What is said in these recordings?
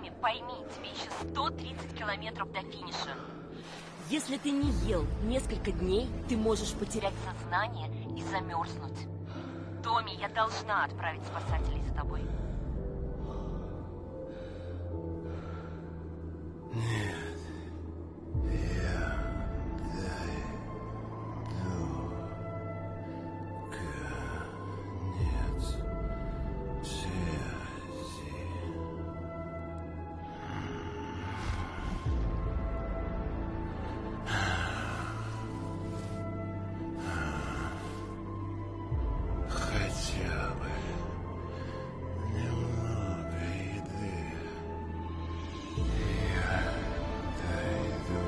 Томми, пойми, тебе еще 130 километров до финиша. Если ты не ел несколько дней, ты можешь потерять сознание и замерзнуть. Томми, я должна отправить спасателей за тобой. Нет, я дойду конец связи. Хотя бы немного еды. Я дойду.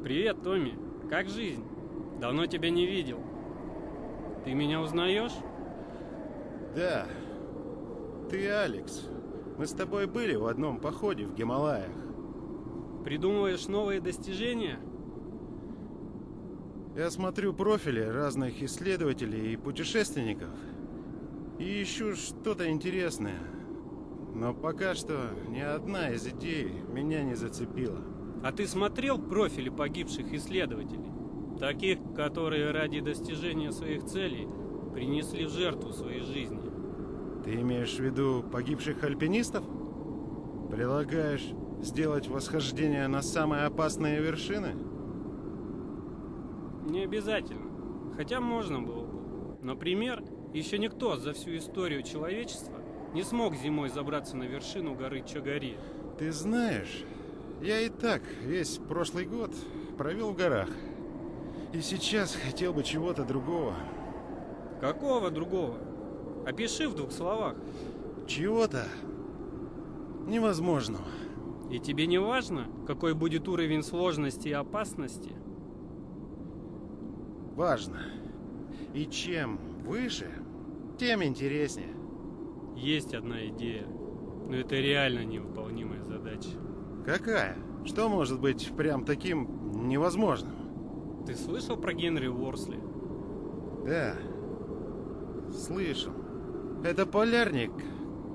Привет, Томми. Как жизнь? Давно тебя не видел. Ты меня узнаешь? Да, ты Алекс. Мы с тобой были в одном походе в Гималаях. Придумываешь новые достижения? Я смотрю профили разных исследователей и путешественников и ищу что-то интересное. Но пока что ни одна из идей меня не зацепила. А ты смотрел профили погибших исследователей? Таких, которые ради достижения своих целей принесли в жертву своей жизни. Ты имеешь в виду погибших альпинистов? Предлагаешь сделать восхождение на самые опасные вершины? Не обязательно. Хотя можно было бы. Например, еще никто за всю историю человечества не смог зимой забраться на вершину горы Чогари. Ты знаешь, я и так весь прошлый год провел в горах. И сейчас хотел бы чего-то другого. Какого другого? Опиши в 2 словах. Чего-то невозможного. И тебе не важно, какой будет уровень сложности и опасности? Важно. И чем выше, тем интереснее. Есть одна идея, но это реально невыполнимая задача. Какая? Что может быть прям таким невозможным? Ты слышал про Генри Уорсли? Да, слышал. Это полярник,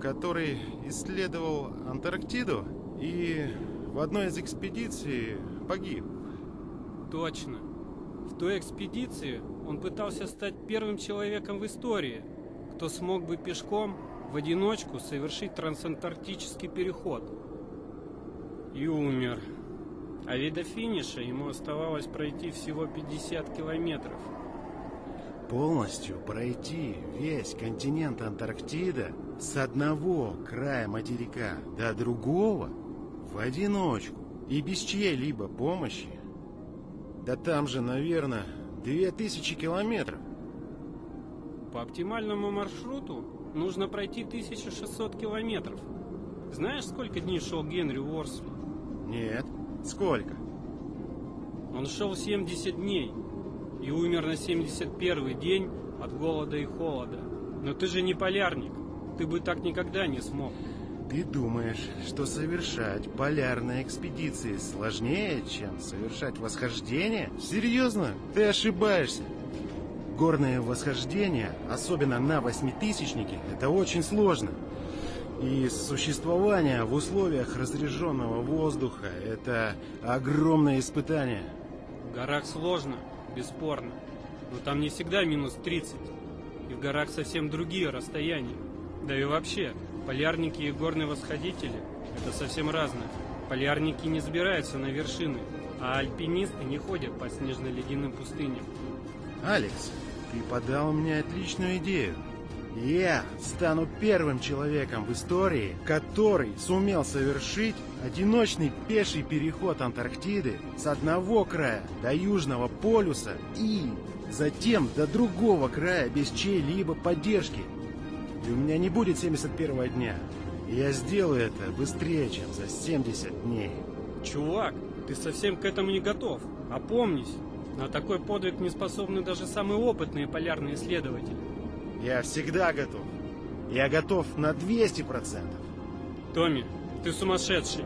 который исследовал Антарктиду и в одной из экспедиций погиб. Точно. В той экспедиции он пытался стать первым человеком в истории, кто смог бы пешком в одиночку совершить трансантарктический переход. И умер. А ведь до финиша ему оставалось пройти всего 50 километров. Полностью пройти весь континент Антарктида с одного края материка до другого в одиночку и без чьей-либо помощи. Да там же, наверное, 2000 километров. По оптимальному маршруту нужно пройти 1600 километров. Знаешь, сколько дней шел Генри Уорсли? Нет. Сколько? Он шел 70 дней и умер на 71-й день от голода и холода. Но ты же не полярник. Ты бы так никогда не смог. Ты думаешь, что совершать полярные экспедиции сложнее, чем совершать восхождение? Серьезно? Ты ошибаешься. Горные восхождения, особенно на восьмитысячнике, это очень сложно. И существование в условиях разряженного воздуха – это огромное испытание. В горах сложно, бесспорно. Но там не всегда минус 30. И в горах совсем другие расстояния. Да и вообще, полярники и горные восходители – это совсем разное. Полярники не забираются на вершины, а альпинисты не ходят по снежно-ледяным пустыням. Алекс, ты подал мне отличную идею. Я стану первым человеком в истории, который сумел совершить одиночный пеший переход Антарктиды с одного края до Южного полюса и затем до другого края без чьей-либо поддержки. И у меня не будет 71-го дня. И я сделаю это быстрее, чем за 70 дней. Чувак, ты совсем к этому не готов. Опомнись, на такой подвиг не способны даже самые опытные полярные исследователи. Я всегда готов. Я готов на 200%. Томми, ты сумасшедший.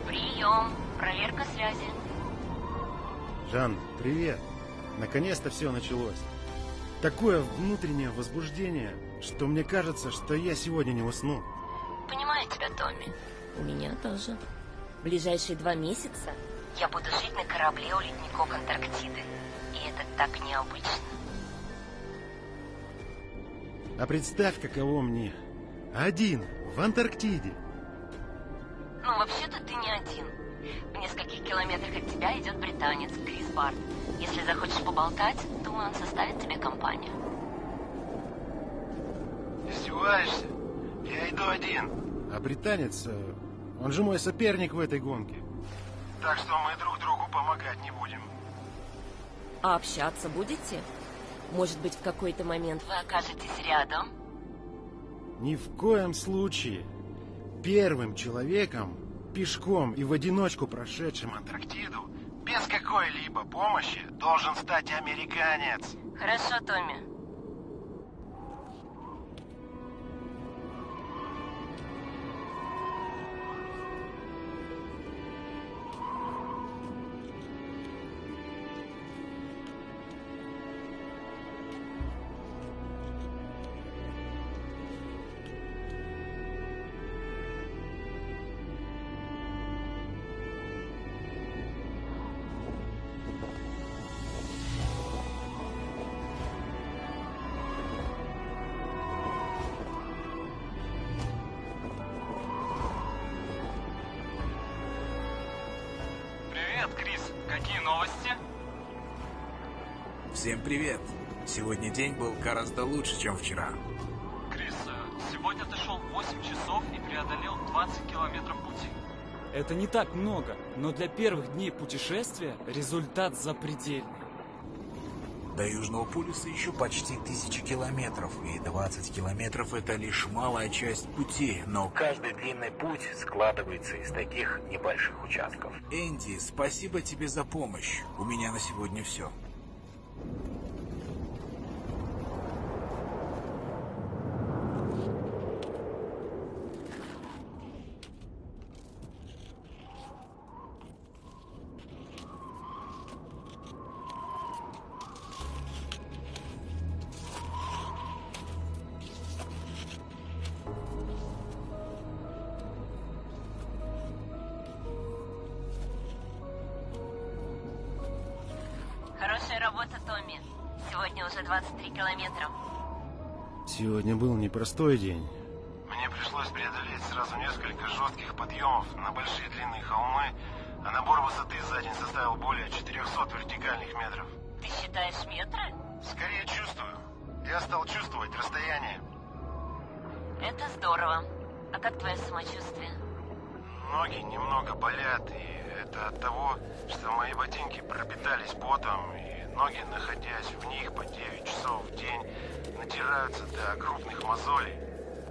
Прием. Проверка связи. Жан, привет. Наконец-то все началось. Такое внутреннее возбуждение, что мне кажется, что я сегодня не усну. Понимаю тебя, Томми. У меня тоже. Ближайшие 2 месяца Я буду жить на корабле у ледников Антарктиды. И это так необычно. А представь, каково мне. Один, в Антарктиде. Ну, вообще-то ты не один. В нескольких километрах от тебя идет британец Крис Барт. Если захочешь поболтать, думаю, он составит тебе компанию. Издеваешься? Я иду один. А британец, он же мой соперник в этой гонке. Так что мы друг другу помогать не будем. А общаться будете? Может быть, в какой-то момент Вы окажетесь рядом. Ни в коем случае. Первым человеком, пешком и в одиночку прошедшим Антарктиду, без какой-либо помощи, должен стать американец. Хорошо, Томми. Привет, Крис. Какие новости? Всем привет. Сегодня день был гораздо лучше, чем вчера. Крис, сегодня ты шел 8 часов и преодолел 20 километров пути. Это не так много, но для первых дней путешествия результат запредельный. До Южного полюса еще почти 1000 километров, и 20 километров — это лишь малая часть пути, но каждый длинный путь складывается из таких небольших участков. Энди, спасибо тебе за помощь. У меня на сегодня все. Хорошая работа, Томми. Сегодня уже 23 километра. Сегодня был непростой день. Мне пришлось преодолеть сразу несколько жестких подъемов на большие длинные холмы, а набор высоты за день составил более 400 вертикальных метров. Ты считаешь метры? Скорее чувствую. Я стал чувствовать расстояние. Это здорово. А как твое самочувствие? Ноги немного болят, и это от того, что мои ботинки пропитались потом, и ноги, находясь в них по 9 часов в день, натираются до крупных мозолей.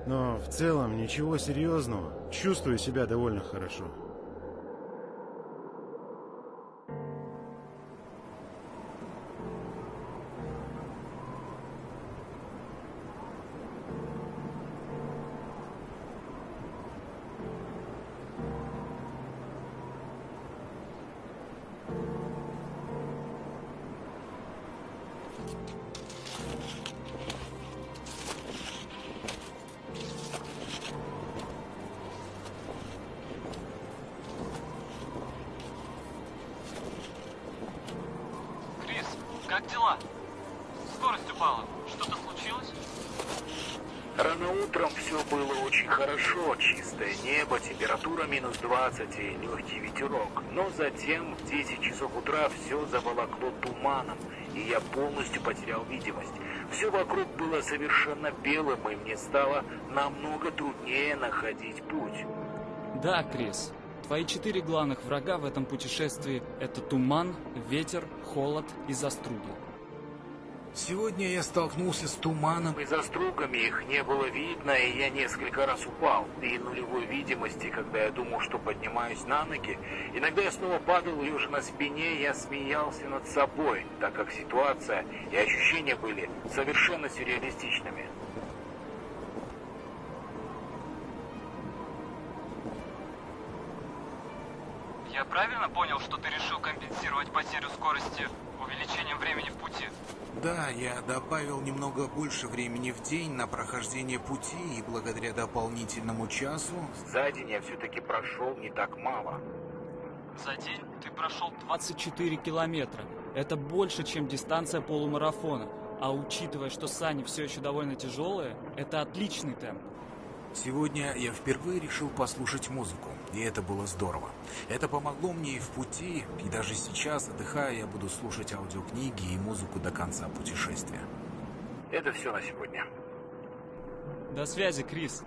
Но в целом ничего серьезного. Чувствую себя довольно хорошо. Крис, как дела? Скорость упала. Что-то случилось? Рано утром все было очень хорошо, чистое небо, температура минус 20 и легкий ветерок. Но затем в 10 часов утра все заволокло туманом, и я полностью потерял видимость. Все вокруг было совершенно белым, и мне стало намного труднее находить путь. Да, Крис, твои 4 главных врага в этом путешествии – это туман, ветер, холод и заструги. Сегодня я столкнулся с туманом и застругами, их не было видно, и я несколько раз упал. И нулевой видимости, когда я думал, что поднимаюсь на ноги, иногда я снова падал лежа на спине, я смеялся над собой, так как ситуация и ощущения были совершенно сюрреалистичными. Я правильно понял, что ты решил компенсировать потерю скорости увеличением времени в пути? Да, я добавил немного больше времени в день на прохождение пути, и благодаря дополнительному часу за день я все-таки прошел не так мало. За день ты прошел 24 километра. Это больше, чем дистанция полумарафона. А учитывая, что сани все еще довольно тяжелые, это отличный темп. Сегодня я впервые решил послушать музыку, и это было здорово. Это помогло мне и в пути, и даже сейчас, отдыхая, я буду слушать аудиокниги и музыку до конца путешествия. Это все на сегодня. До связи, Крис.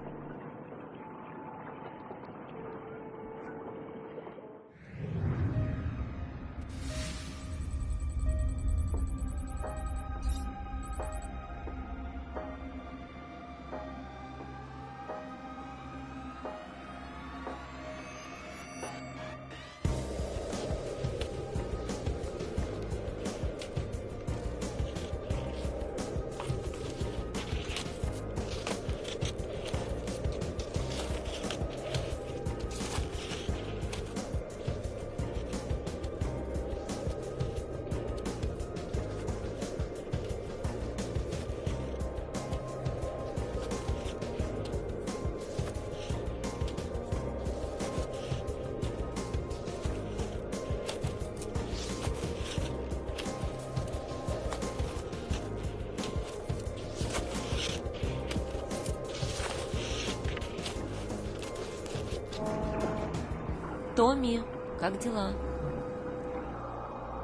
Томми, как дела?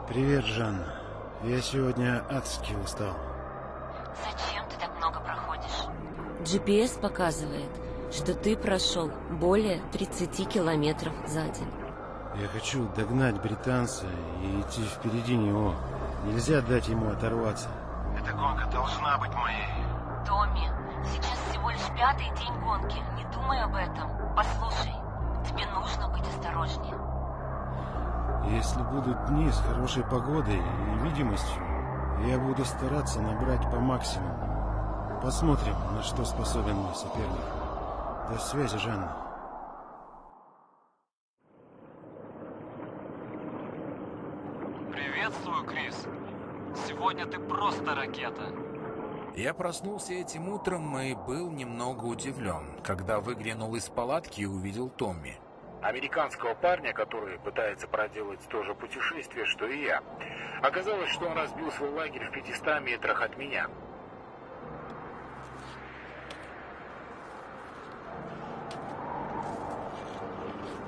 Привет, Жанна. Я сегодня адски устал. Зачем ты так много проходишь? GPS показывает, что ты прошел более 30 километров за день. Я хочу догнать британца и идти впереди него. Нельзя дать ему оторваться. Эта гонка должна быть моей. Томми, сейчас всего лишь 5-й день гонки. Не думай об этом. Послушай, тебе нужно быть осторожнее. Если будут дни с хорошей погодой и видимостью, я буду стараться набрать по максимуму. Посмотрим, на что способен мой соперник. До связи, Жанна. Приветствую, Крис. Сегодня ты просто ракета. Я проснулся этим утром и был немного удивлен, когда выглянул из палатки и увидел Томми. Американского парня, который пытается проделать то же путешествие, что и я. Оказалось, что он разбил свой лагерь в 500 метрах от меня.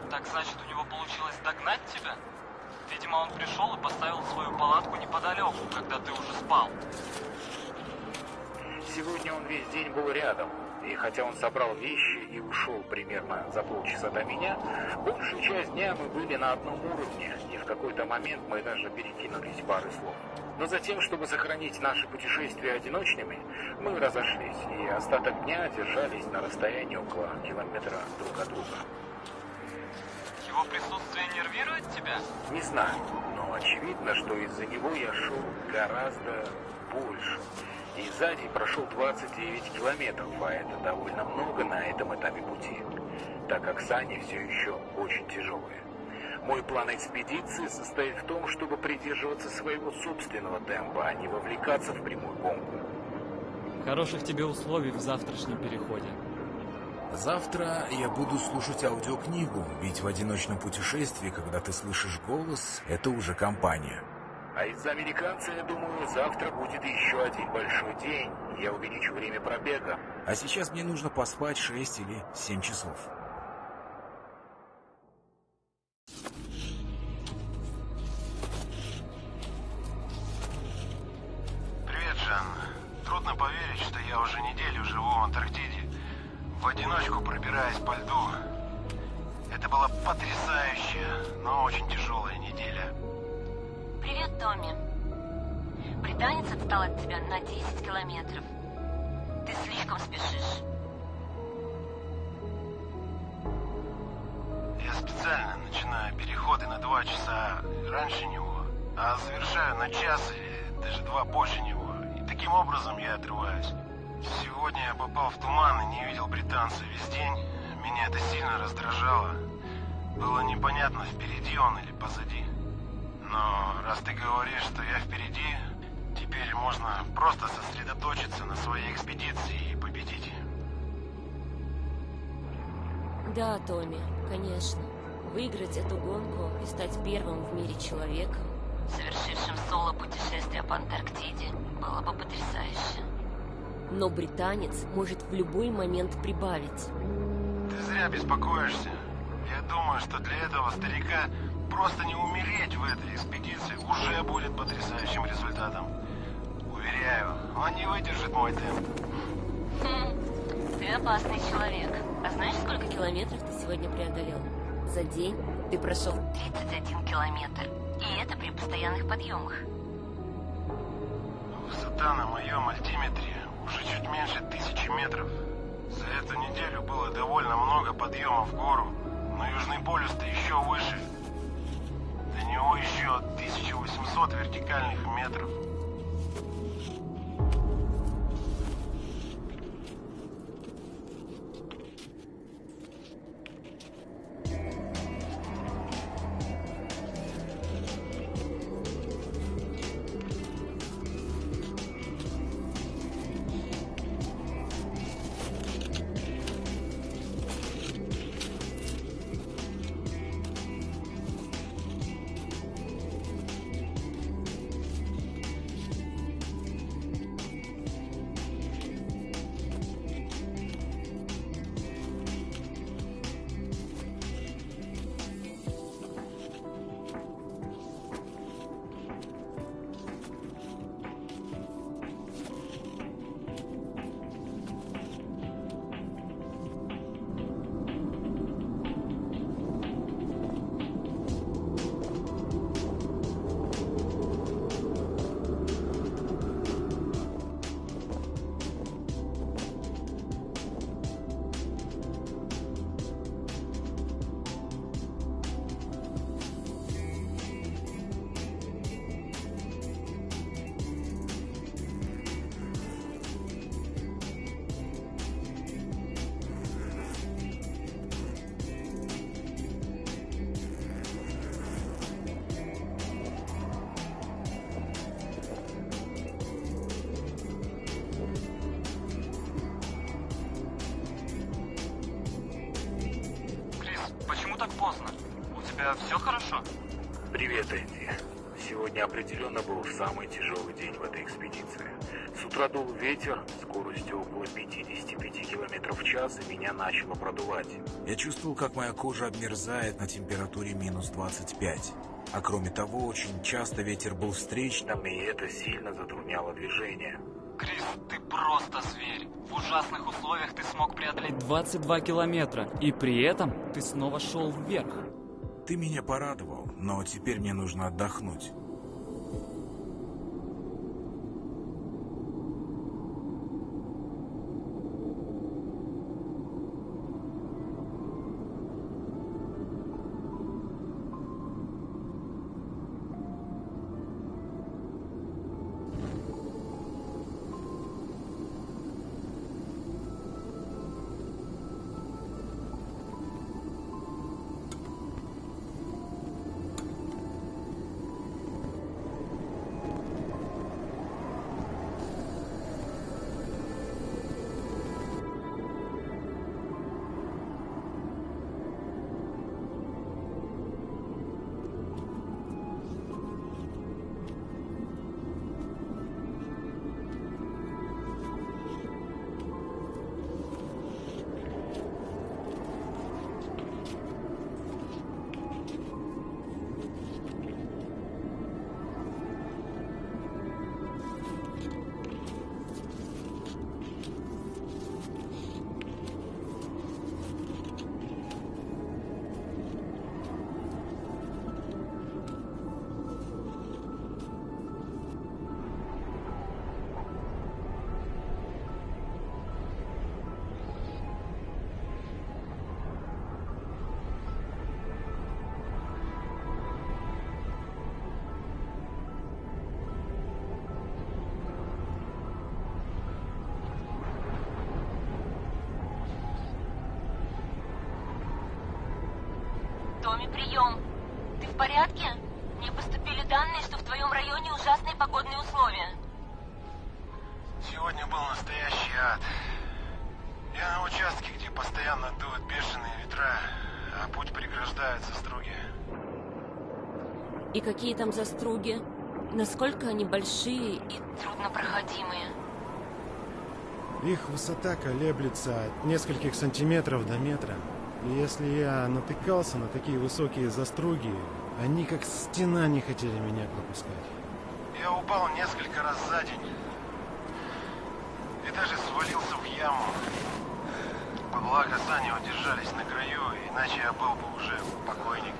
Так значит, у него получилось догнать тебя? Видимо, он пришел и поставил свою палатку неподалеку, когда ты уже спал. Сегодня он весь день был рядом. И хотя он собрал вещи и ушел примерно за полчаса до меня, большую часть дня мы были на одном уровне, и в какой-то момент мы даже перекинулись парой слов. Но затем, чтобы сохранить наши путешествия одиночными, мы разошлись, и остаток дня держались на расстоянии около километра друг от друга. Его присутствие нервирует тебя? Не знаю, но очевидно, что из-за него я шел гораздо больше. И сзади прошел 29 километров, а это довольно много на этом этапе пути, так как сани все еще очень тяжелые. Мой план экспедиции состоит в том, чтобы придерживаться своего собственного темпа, а не вовлекаться в прямую гонку. Хороших тебе условий в завтрашнем переходе. Завтра я буду слушать аудиокнигу, ведь в одиночном путешествии, когда ты слышишь голос, это уже компания. А из-за американца, я думаю, завтра будет еще один большой день. Я увеличу время пробега. А сейчас мне нужно поспать 6 или 7 часов. Привет, Жанна. Трудно поверить, что я уже неделю живу в Антарктиде, в одиночку пробираясь по льду. Это была потрясающая, но очень тяжелая неделя. Привет, Томми. Британец отстал от тебя на 10 километров. Ты слишком спешишь. Я специально начинаю переходы на 2 часа раньше него, а завершаю на час или даже 2 позже него. И таким образом я отрываюсь. Сегодня я попал в туман и не видел британца весь день. Меня это сильно раздражало. Было непонятно, впереди он или позади. Но раз ты говоришь, что я впереди, теперь можно просто сосредоточиться на своей экспедиции и победить. Да, Томми, конечно. Выиграть эту гонку и стать первым в мире человеком, совершившим соло-путешествие по Антарктиде, было бы потрясающе. Но британец может в любой момент прибавить. Ты зря беспокоишься. Я думаю, что для этого старика просто не умереть в этой экспедиции уже будет потрясающим результатом. Уверяю, он не выдержит мой темп. Ты опасный человек. А знаешь, сколько километров ты сегодня преодолел? За день ты прошел 31 километр. И это при постоянных подъемах. Высота на моем альтиметре уже чуть меньше 1000 метров. За эту неделю было довольно много подъемов в гору, но Южный полюс-то еще выше. До него еще 1800 вертикальных метров. тебя все хорошо? Привет, Энди. Сегодня определенно был самый тяжелый день в этой экспедиции. С утра дул ветер скоростью около 55 км в час, и меня начало продувать. Я чувствовал, как моя кожа обмерзает на температуре минус 25. А кроме того, очень часто ветер был встречным, И это сильно затрудняло движение. Крис, ты просто зверь. В ужасных условиях ты смог преодолеть 22 километра, и при этом ты снова шел вверх. Ты меня порадовал, но теперь мне нужно отдохнуть. Томми, прием. Ты в порядке? Мне поступили данные, что в твоем районе ужасные погодные условия. Сегодня был настоящий ад. Я на участке, где постоянно дуют бешеные ветра, а путь преграждается струги. И какие там заструги? Насколько они большие и труднопроходимые? Их высота колеблется от нескольких сантиметров до метра. И если я натыкался на такие высокие заструги, они как стена не хотели меня пропускать. Я упал несколько раз за день. И даже свалился в яму. Благо, сани удержались на краю, иначе я был бы уже покойник.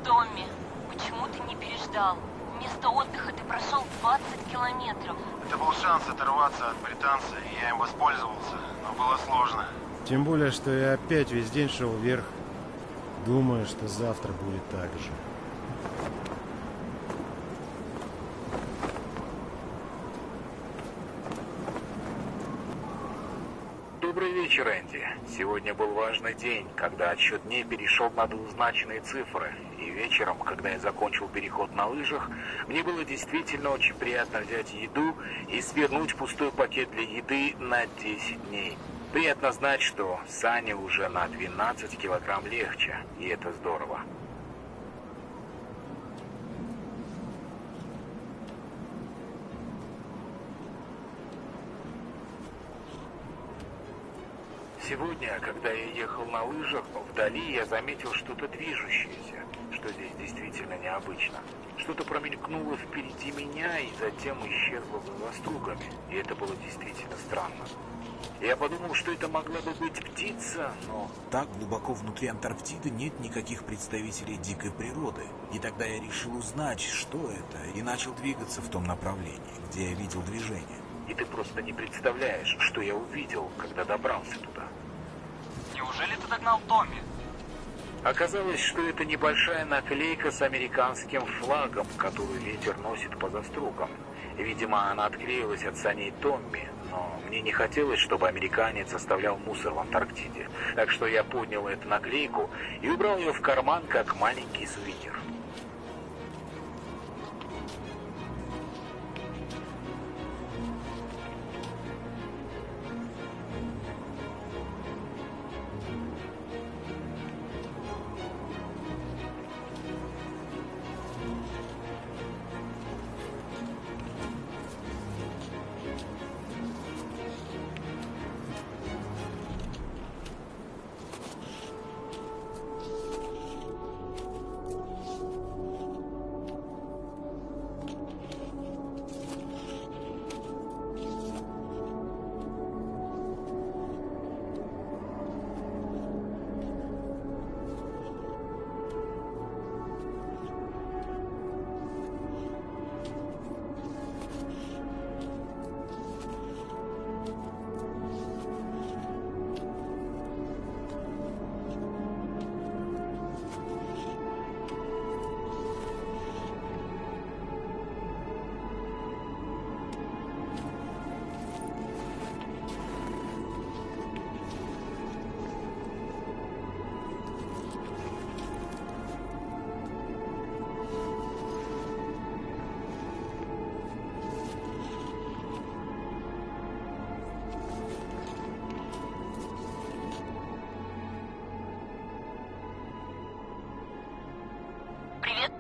Томми, почему ты не переждал? Вместо отдыха ты прошел 20 километров. Это был шанс оторваться от британца, и я им воспользовался, но было сложно. Тем более, что я опять весь день шел вверх. Думаю, что завтра будет так же. Добрый вечер, Энди. Сегодня был важный день, когда отсчет дней перешел на двузначные цифры. И вечером, когда я закончил переход на лыжах, мне было действительно очень приятно взять еду и свернуть пустой пакет для еды на 10 дней. Приятно знать, что сани уже на 12 килограмм легче, и это здорово. Сегодня, когда я ехал на лыжах, вдали я заметил что-то движущееся, что здесь действительно необычно. Что-то промелькнуло впереди меня и затем исчезло за застругами, и это было действительно странно. Я подумал, что это могла бы быть птица, но... Так глубоко внутри Антарктиды нет никаких представителей дикой природы. И тогда я решил узнать, что это, и начал двигаться в том направлении, где я видел движение. И ты просто не представляешь, что я увидел, когда добрался туда. Неужели ты догнал Томми? Оказалось, что это небольшая наклейка с американским флагом, которую ветер носит по застругам. Видимо, она отклеилась от саней Томми, но мне не хотелось, чтобы американец оставлял мусор в Антарктиде. Так что я поднял эту наклейку и убрал ее в карман, как маленький сувенир.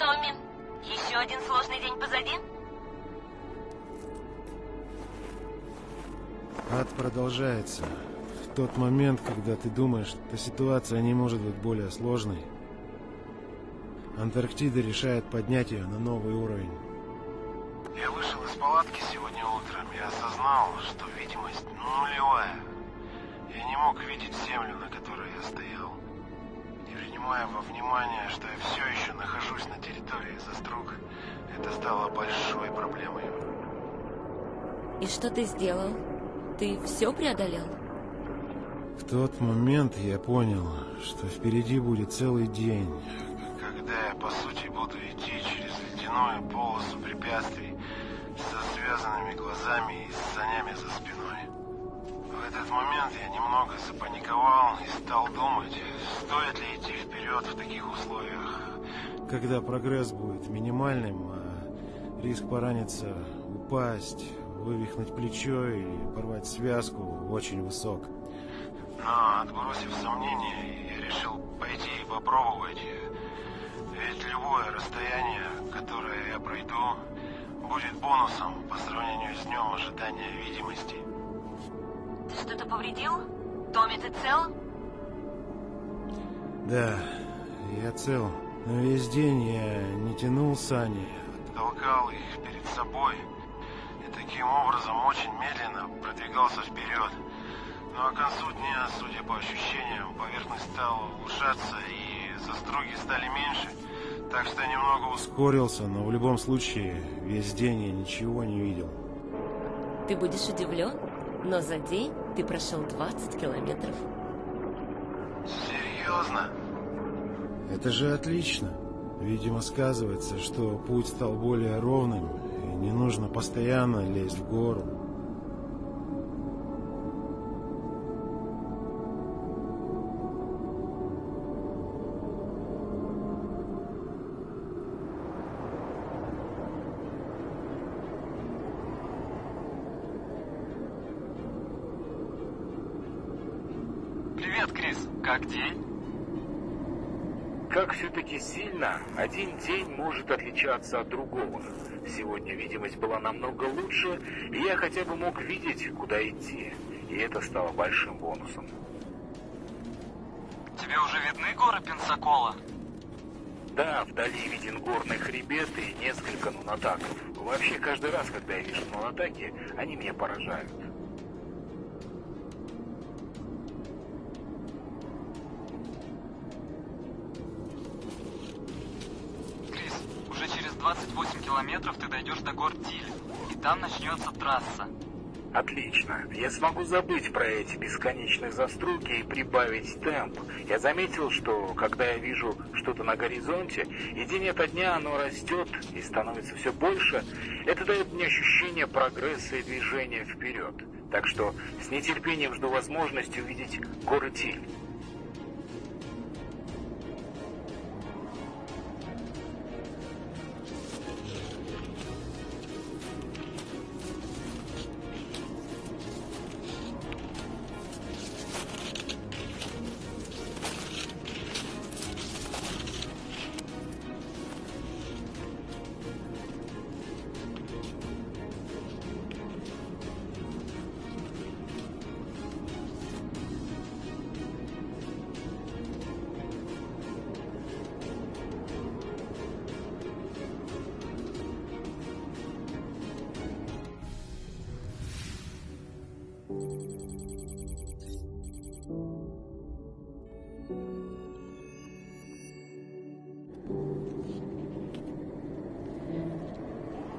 Томми, еще один сложный день позади? Ад продолжается. В тот момент, когда ты думаешь, что ситуация не может быть более сложной, Антарктида решает поднять ее на новый уровень. Я вышел из палатки сегодня утром и осознал, что видимость нулевая. Я не мог видеть землю, на которой я стоял. Не принимая во внимание, что я все еще нахожусь на территории Заструг, это стало большой проблемой. И что ты сделал? Ты все преодолел? В тот момент я понял, что впереди будет целый день. Когда я, по сути, буду идти через ледяную полосу препятствий со связанными глазами и с санями за спиной. В этот момент я немного запаниковал и стал думать, стоит ли идти вперед в таких условиях. Когда прогресс будет минимальным, а риск пораниться, упасть, вывихнуть плечо или порвать связку очень высок. Но, отбросив сомнения, я решил пойти и попробовать. Ведь любое расстояние, которое я пройду, будет бонусом по сравнению с днем ожидания видимости. Ты что-то повредил? Томми, ты цел? Да, я цел. Но весь день я не тянул сани. Толкал их перед собой и таким образом очень медленно продвигался вперед. Но к концу дня, судя по ощущениям, поверхность стала улучшаться и заструги стали меньше. Так что я немного ускорился, но в любом случае весь день я ничего не видел. Ты будешь удивлен, но за день ты прошел 20 километров. Серьезно? Это же отлично. Видимо, сказывается, что путь стал более ровным, и не нужно постоянно лезть в гору. Привет, Крис. Как день? Как все-таки сильно один день может отличаться от другого. Сегодня видимость была намного лучше, и я хотя бы мог видеть, куда идти. И это стало большим бонусом. Тебе уже видны горы Пенсакола? Да, вдали виден горный хребет и несколько нунатаков. Вообще, каждый раз, когда я вижу нунатаки, они меня поражают. Крис, уже через 28 километров ты дойдешь до гор Тиль, и там начнется трасса. Отлично. Я смогу забыть про эти бесконечные заструги и прибавить темп. Я заметил, что когда я вижу что-то на горизонте, и день ото дня оно растет и становится все больше, это дает мне ощущение прогресса и движения вперед. Так что с нетерпением жду возможности увидеть горы Тиль.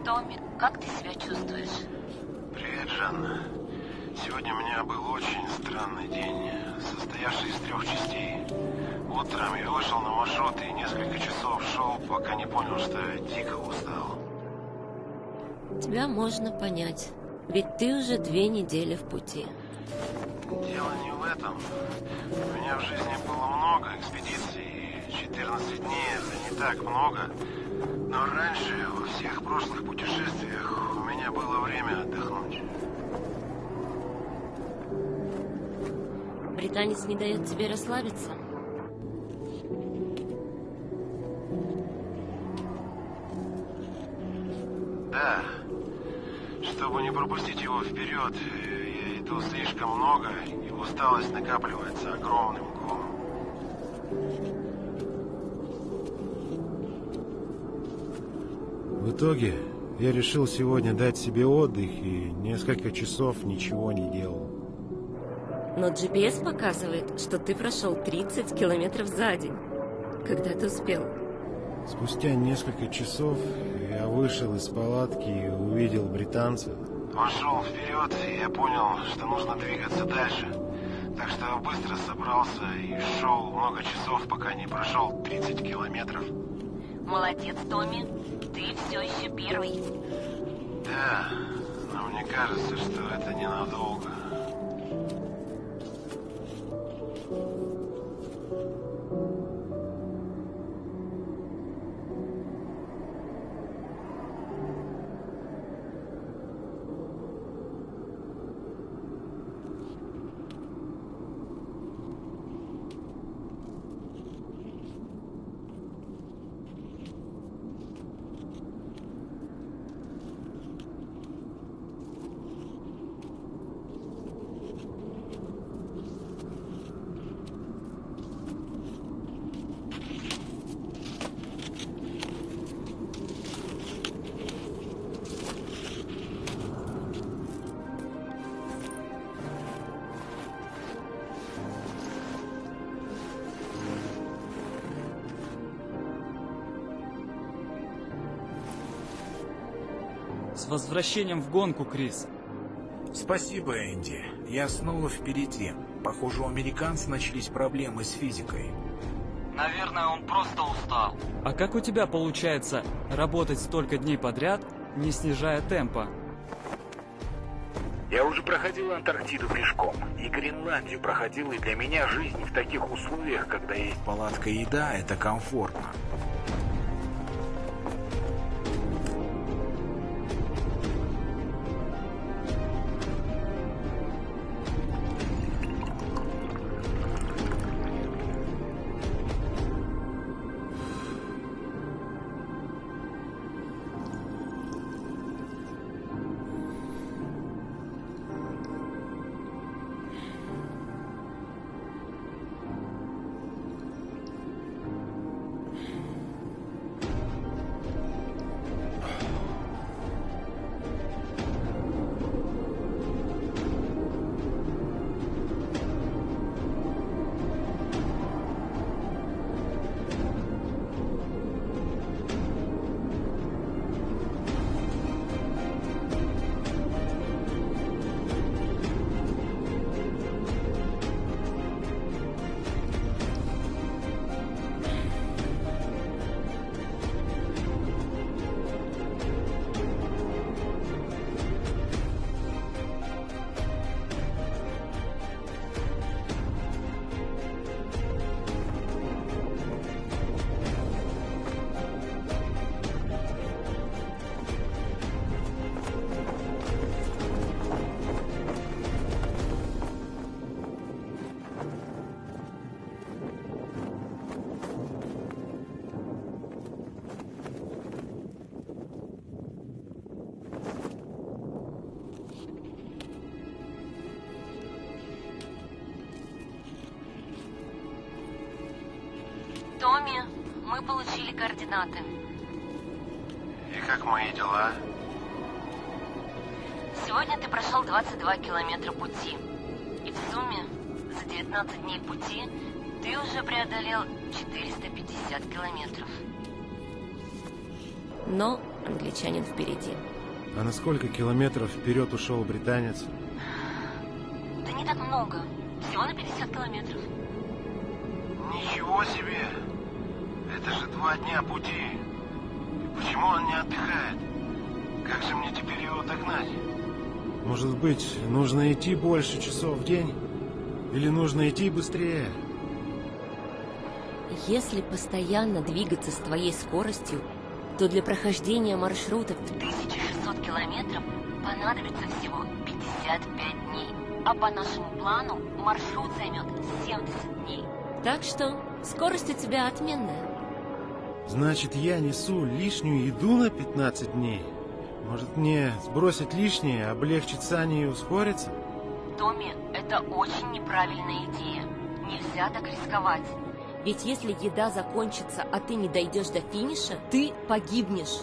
Томми, как ты себя чувствуешь? Привет, Жанна. Сегодня у меня был очень странный день, состоявший из 3 частей. Утром я вышел на маршрут и несколько часов шел, пока не понял, что я дико устал. Тебя можно понять, ведь ты уже 2 недели в пути. Дело не в этом. У меня в жизни было много экспедиций, и 14 дней это не так много. Но раньше, во всех прошлых путешествиях, у меня было время отдохнуть. Британец не дает тебе расслабиться? Да. Чтобы не пропустить его вперед, я иду слишком много, и усталость накапливается огромным комом. В итоге я решил сегодня дать себе отдых и несколько часов ничего не делал. Но GPS показывает, что ты прошел 30 километров за день. Когда ты успел? Спустя несколько часов я вышел из палатки и увидел британца. Он шел вперед, и я понял, что нужно двигаться дальше. Так что быстро собрался и шел много часов, пока не прошел 30 километров. Молодец, Томми. Ты все еще первый. Да, но мне кажется, что это ненадолго. С возвращением в гонку, Крис. Спасибо, Энди. Я снова впереди. Похоже, у американца начались проблемы с физикой. Наверное, он просто устал. А как у тебя получается работать столько дней подряд, не снижая темпа? Я уже проходил Антарктиду пешком, и Гренландию проходил, и для меня жизнь в таких условиях, когда есть Палатка и еда — это комфортно. Томми, мы получили координаты. И как мои дела? Сегодня ты прошел 22 километра пути. И в сумме за 19 дней пути ты уже преодолел 450 километров. Но англичанин впереди. А на сколько километров вперед ушел британец? Да не так много. Всего на 50 километров. Ничего себе! Это же 2 дня пути. И почему он не отдыхает? Как же мне теперь его догнать? Может быть, нужно идти больше часов в день? Или нужно идти быстрее? Если постоянно двигаться с твоей скоростью, то для прохождения маршрута в 1600 километров понадобится всего 55 дней. А по нашему плану маршрут займет 70 дней. Так что скорость у тебя отменная. Значит, я несу лишнюю еду на 15 дней? Может, мне сбросить лишнее, облегчить Сане и ускориться? Томми, это очень неправильная идея. Нельзя так рисковать. Ведь если еда закончится, а ты не дойдешь до финиша, ты погибнешь.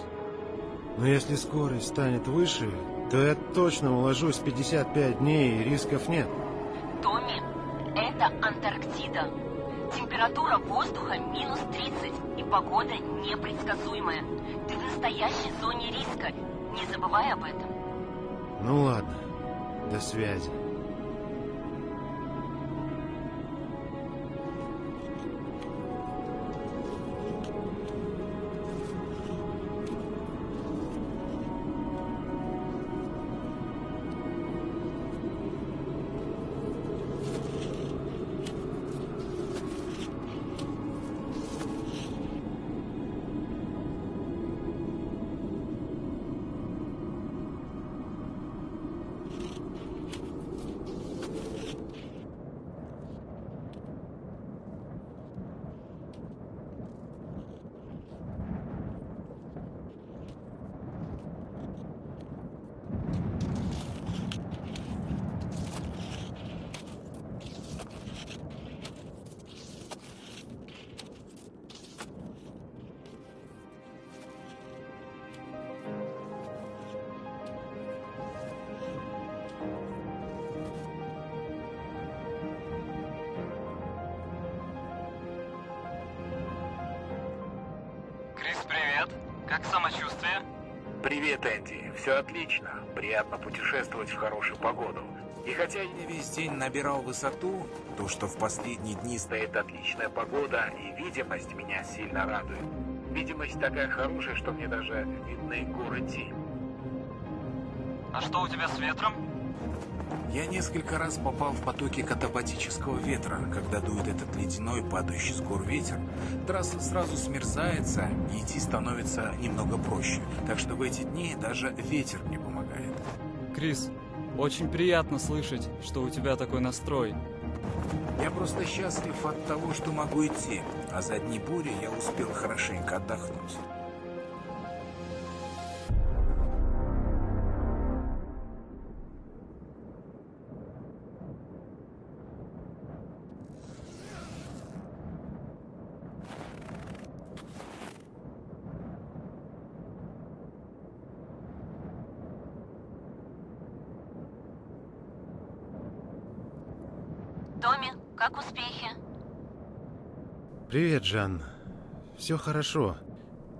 Но если скорость станет выше, то я точно уложусь в 55 дней, и рисков нет. Томми, это Антарктида. Температура воздуха минус 30, и погода непредсказуемая. Ты в настоящей зоне риска. Не забывай об этом. Ну ладно, до связи. Крис, привет. Как самочувствие? Привет, Энди. Все отлично. Приятно путешествовать в хорошую погоду. И хотя я не Весь день набирал высоту, то, что в последние дни стоит отличная погода, и видимость меня сильно радует. Видимость такая хорошая, что мне даже видны горы Ти. А что у тебя с ветром? Я несколько раз попал в потоки катабатического ветра. Когда дует этот ледяной, падающий с гор ветер, трасса сразу смерзается, и идти становится немного проще. Так что в эти дни даже ветер мне помогает. Крис, очень приятно слышать, что у тебя такой настрой. Я просто счастлив от того, что могу идти, а за дни бури я успел хорошенько отдохнуть. Томми, как успехи? Привет, Жан. Все хорошо.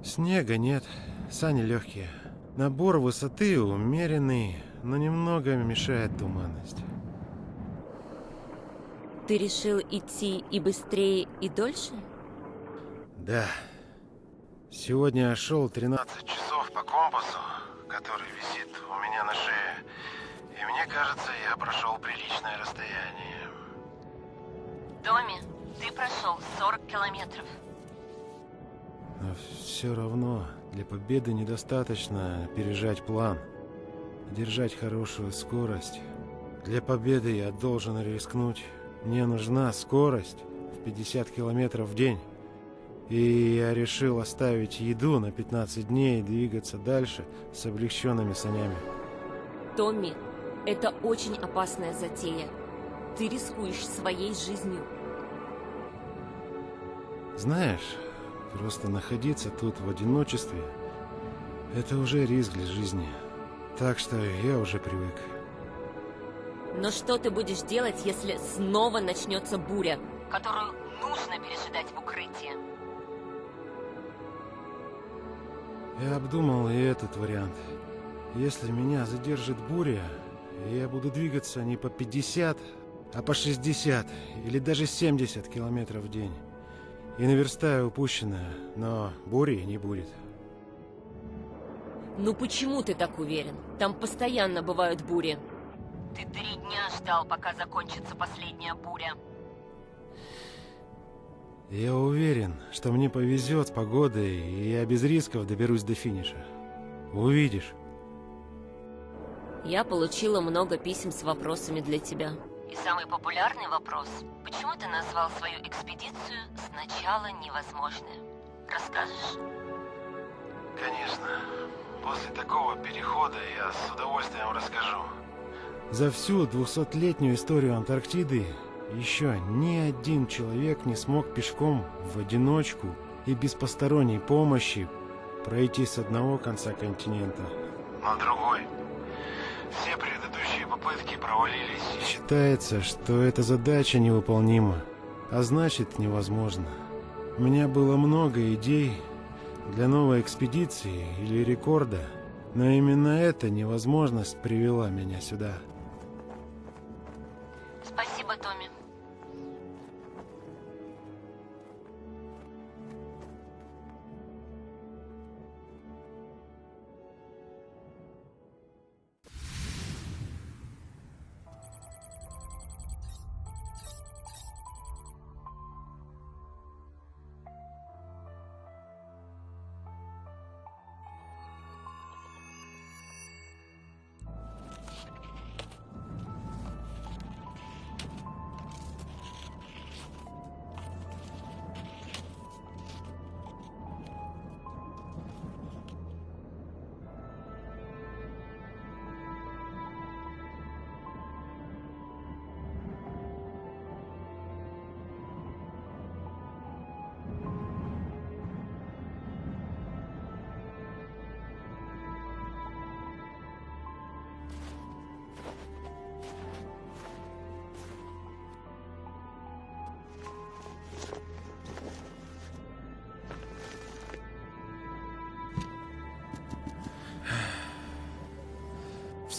Снега нет, сани легкие. Набор высоты умеренный, но немного мешает туманность. Ты решил идти и быстрее, и дольше? Да. Сегодня я шел 13 часов по компасу, который висит у меня на шее. И мне кажется, я прошел приличное расстояние. Томми, ты прошел 40 километров. Но все равно для победы недостаточно опережать план, держать хорошую скорость. Для победы я должен рискнуть. Мне нужна скорость в 50 километров в день. И я решил оставить еду на 15 дней и двигаться дальше с облегченными санями. Томми, это очень опасная затея. Ты рискуешь своей жизнью. Знаешь, просто находиться тут в одиночестве — это уже риск для жизни. Так что я уже привык. Но что ты будешь делать, если снова начнется буря? Которую нужно пережидать в укрытии. Я обдумал и этот вариант. Если меня задержит буря, я буду двигаться не по 50, а по 60 или даже 70 километров в день. И наверстаю упущенное, но бури не будет. Ну почему ты так уверен? Там постоянно бывают бури. Ты 3 дня ждал, пока закончится последняя буря. Я уверен, что мне повезет с погодой, и я без рисков доберусь до финиша. Увидишь. Я получила много писем с вопросами для тебя. И самый популярный вопрос: почему ты назвал свою экспедицию «Сначала невозможное»? Расскажешь? Конечно. После такого перехода я с удовольствием расскажу. За всю 200-летнюю историю Антарктиды еще ни один человек не смог пешком в одиночку и без посторонней помощи пройти с одного конца континента На другой. Все предыдущие попытки провалились. Считается, что эта задача невыполнима, а значит невозможна. У меня было много идей для новой экспедиции или рекорда, но именно эта невозможность привела меня сюда. Спасибо, Томми.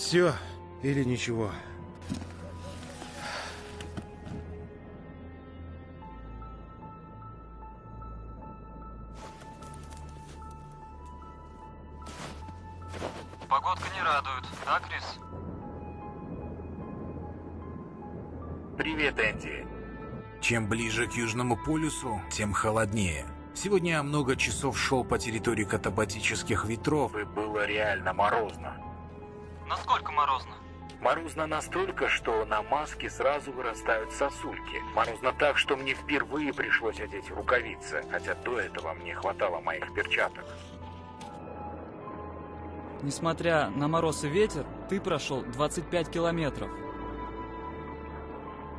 Все или ничего. Погодка не радует, да, Крис? Привет, Энди. Чем ближе к Южному полюсу, тем холоднее. Сегодня я много часов шел по территории катабатических ветров, И было реально морозно. Насколько морозно? Морозно настолько, что на маске сразу вырастают сосульки. Морозно так, что мне впервые пришлось одеть рукавицы, хотя до этого мне хватало моих перчаток. Несмотря на мороз и ветер, ты прошел 25 километров.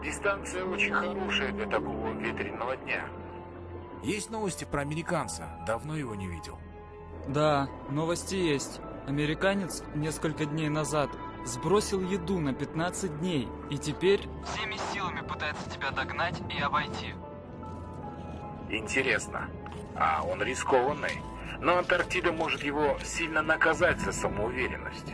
Дистанция очень хорошая для такого ветреного дня. Есть новости про американца? Давно его не видел. Да, новости есть. Американец несколько дней назад сбросил еду на 15 дней, и теперь... Всеми силами пытается тебя догнать и обойти. Интересно. А он рискованный. Но Антарктида может его сильно наказать за самоуверенность.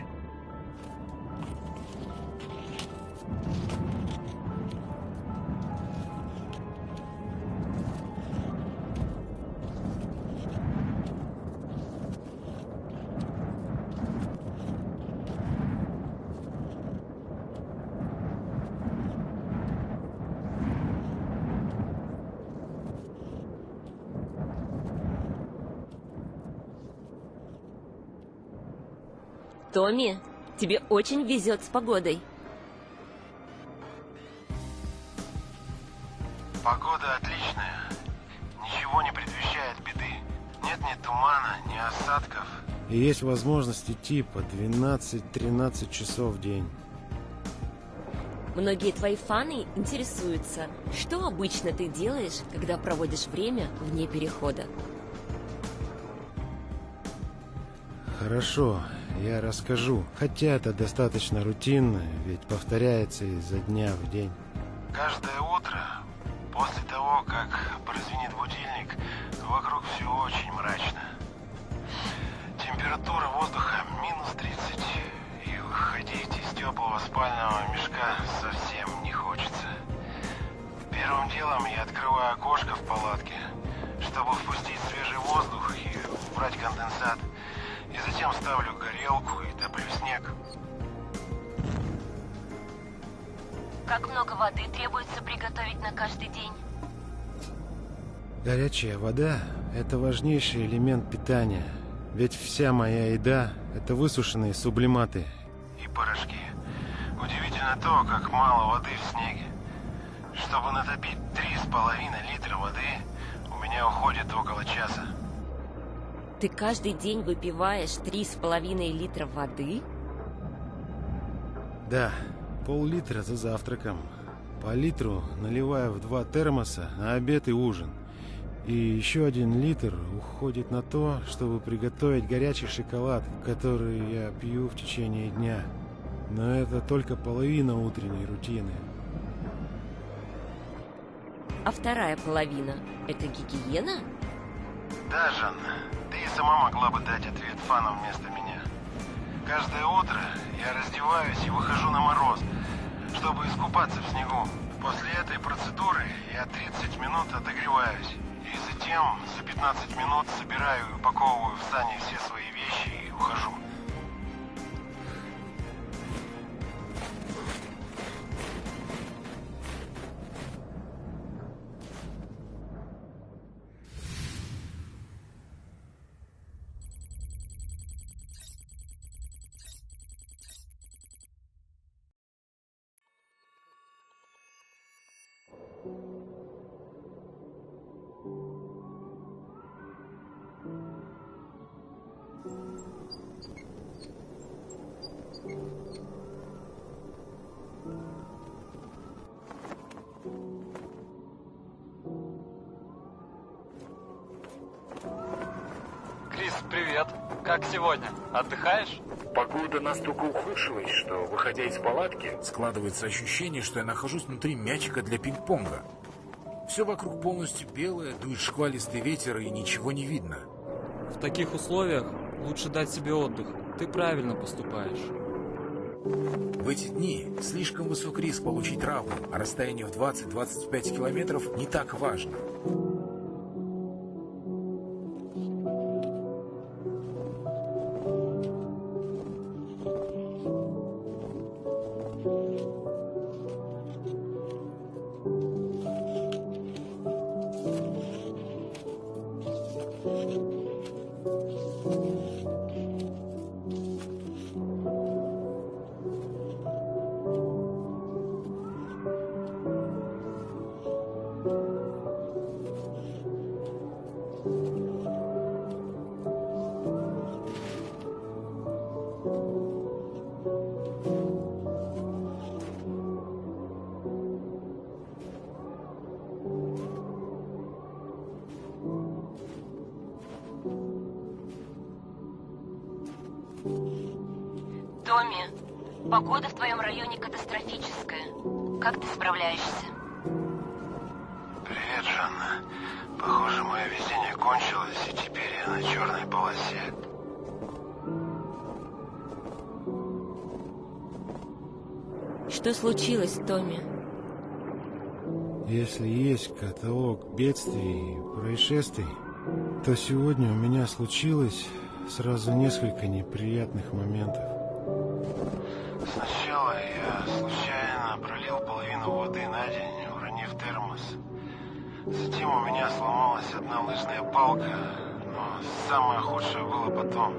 Томми, тебе очень везет с погодой. Погода отличная. Ничего не предвещает беды. Нет ни тумана, ни осадков. И есть возможность идти по 12-13 часов в день. Многие твои фаны интересуются, что обычно ты делаешь, когда проводишь время вне перехода. Хорошо, я расскажу. Хотя это достаточно рутинно, ведь повторяется изо дня в день. Каждое утро, после того, как прозвенит будильник, вокруг все очень мрачно. Температура воздуха минус 30, и выходить из теплого спального мешка совсем не хочется. Первым делом я открываю окошко в палатке, чтобы впустить свежий воздух и убрать конденсат. И затем ставлю горелку и топлю снег. Как много воды требуется приготовить на каждый день? Горячая вода – это важнейший элемент питания. Ведь вся моя еда – это высушенные сублиматы. И порошки. Удивительно то, как мало воды в снеге. Чтобы натопить 3,5 литра воды, у меня уходит около часа. Ты каждый день выпиваешь 3,5 литра воды? Да, пол-литра за завтраком. По литру наливаю в 2 термоса на обед и ужин. И еще 1 литр уходит на то, чтобы приготовить горячий шоколад, который я пью в течение дня. Но это только половина утренней рутины. А вторая половина – это гигиена? Да, Жанна, ты и сама могла бы дать ответ фанам вместо меня. Каждое утро я раздеваюсь и выхожу на мороз, чтобы искупаться в снегу. После этой процедуры я 30 минут отогреваюсь. И затем за 15 минут собираю и упаковываю в сани все свои вещи и ухожу. Крис, привет. Как сегодня? Отдыхаешь? Погода настолько ухудшилась, что, выходя из палатки, Складывается ощущение, что я нахожусь внутри мячика для пинг-понга. Все вокруг полностью белое, дует шквалистый ветер и ничего не видно. В таких условиях лучше дать себе отдых. Ты правильно поступаешь. В эти дни слишком высок риск получить травму, а расстояние в 20-25 километров не так важно. Томми, погода в твоем районе катастрофическая. Как ты справляешься? Привет, Жанна. Похоже, мое везение кончилось, и теперь я на черной полосе. Что случилось, Томми? Если есть каталог бедствий и происшествий, то сегодня у меня случилось сразу несколько неприятных моментов. Сначала я случайно пролил половину воды на день, уронив термос. Затем у меня сломалась одна лыжная палка, но самое худшее было потом.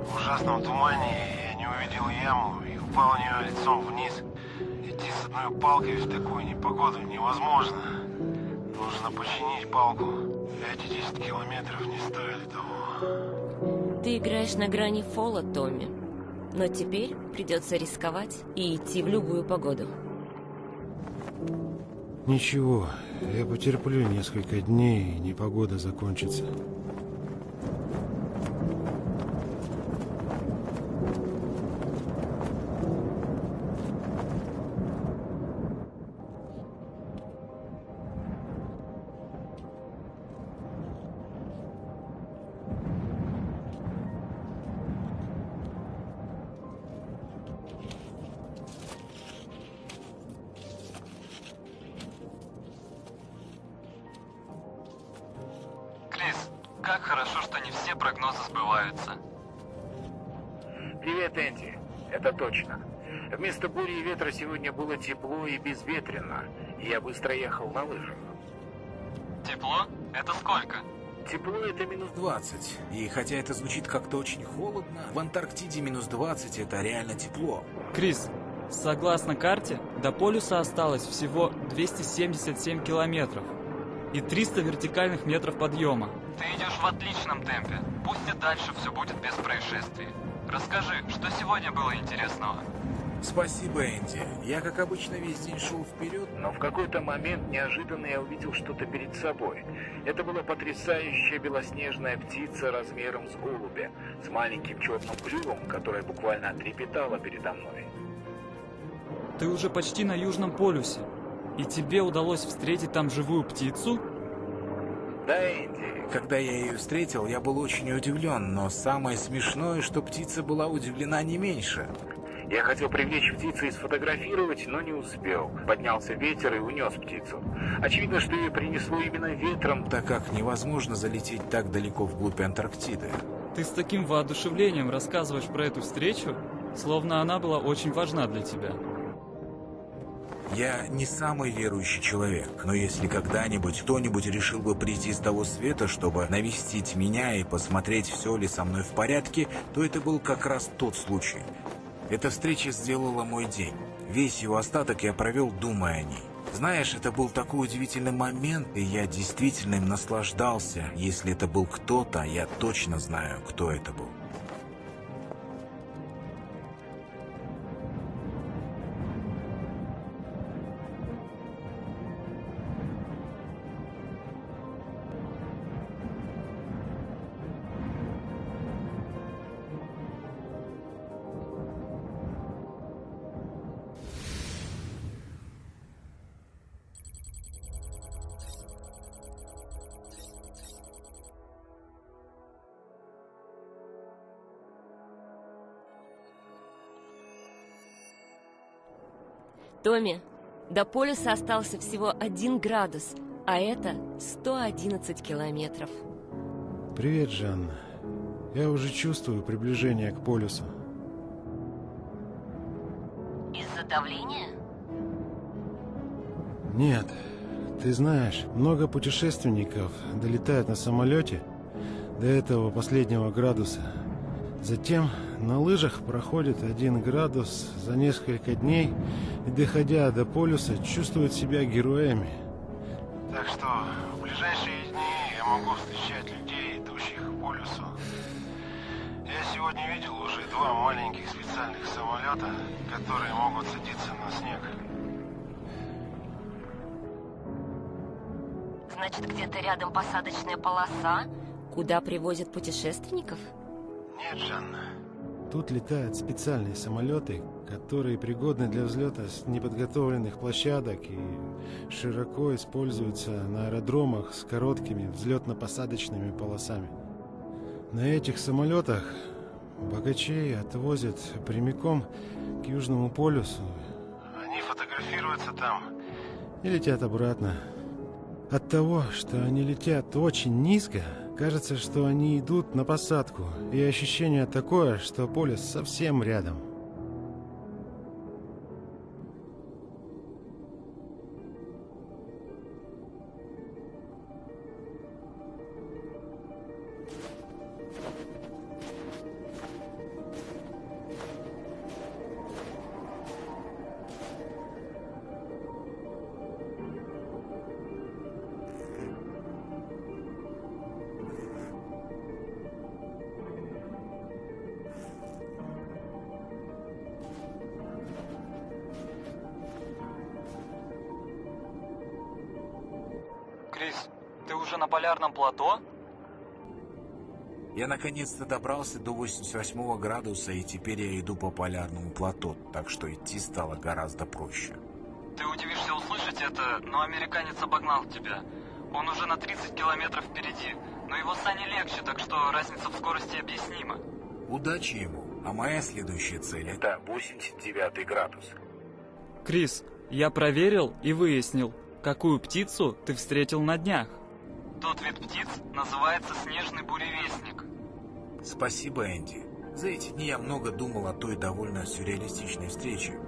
В ужасном тумане я не увидел яму и упал в нее лицом вниз. Идти с одной палкой в такую непогоду невозможно. Нужно починить палку. Эти 10 километров не стоили того. Ты играешь на грани фола, Томми. Но теперь придется рисковать и идти в любую погоду. Ничего, я потерплю несколько дней, и непогода закончится. Крис, как хорошо, что не все прогнозы сбываются. Привет, Энди. Это точно. Вместо бури и ветра сегодня было тепло и безветренно. И я быстро ехал на лыжах. Тепло? Это сколько? Тепло — это минус 20. И хотя это звучит как-то очень холодно, в Антарктиде минус 20 это реально тепло. Крис, согласно карте, до полюса осталось всего 277 километров. и 300 вертикальных метров подъема. Ты идешь в отличном темпе. Пусть и дальше все будет без происшествий. Расскажи, что сегодня было интересного? Спасибо, Энди. Я, как обычно, весь день шел вперед, Но в какой-то момент неожиданно я увидел что-то перед собой. Это была потрясающая белоснежная птица размером с голубя, с маленьким черным клювом, которая буквально трепетала передо мной. Ты уже почти на Южном полюсе, и тебе удалось встретить там живую птицу? Да, Энди. Когда я ее встретил, я был очень удивлен, но самое смешное, что птица была удивлена не меньше. Я хотел привлечь птицу и сфотографировать, но не успел. Поднялся ветер и унес птицу. Очевидно, что ее принесло именно ветром, Так как невозможно залететь так далеко вглубь Антарктиды. Ты с таким воодушевлением рассказываешь про эту встречу, словно она была очень важна для тебя. Я не самый верующий человек, но если когда-нибудь кто-нибудь решил бы прийти с того света, чтобы навестить меня и посмотреть, все ли со мной в порядке, то это был как раз тот случай. Эта встреча сделала мой день. Весь его остаток я провел, думая о ней. Знаешь, это был такой удивительный момент, и я действительно им наслаждался. Если это был кто-то, я точно знаю, кто это был. Томми, до полюса остался всего 1 градус, а это 111 километров. Привет, Жанна. Я уже чувствую приближение к полюсу. Из-за давления? Нет, ты знаешь, много путешественников долетают на самолете до этого последнего градуса. Затем на лыжах проходит 1 градус за несколько дней и, доходя до полюса, чувствуют себя героями. Так что в ближайшие дни я могу встречать людей, идущих к полюсу. Я сегодня видел уже 2 маленьких специальных самолета, которые могут садиться на снег. Значит, где-то рядом посадочная полоса? Куда привозят путешественников? Нет, Жанна. Тут летают специальные самолеты, которые пригодны для взлета с неподготовленных площадок и широко используются на аэродромах с короткими взлетно-посадочными полосами. На этих самолетах богачей отвозят прямиком к Южному полюсу Они фотографируются там. и летят обратно. От того, что они летят очень низко, кажется, что они идут на посадку, и ощущение такое, что полюс совсем рядом. Крис, ты уже на полярном плато? Я наконец-то добрался до 88 градуса, и теперь я иду по полярному плато, так что идти стало гораздо проще. Ты удивишься услышать это, но американец обогнал тебя. Он уже на 30 километров впереди, но его сани легче, так что разница в скорости объяснима. Удачи ему, а моя следующая цель — это... Это 89 градус. Крис, я проверил и выяснил, какую птицу ты встретил на днях. Тот вид птиц называется снежный буревестник. Спасибо, Энди. За эти дни я много думал о той довольно сюрреалистичной встрече.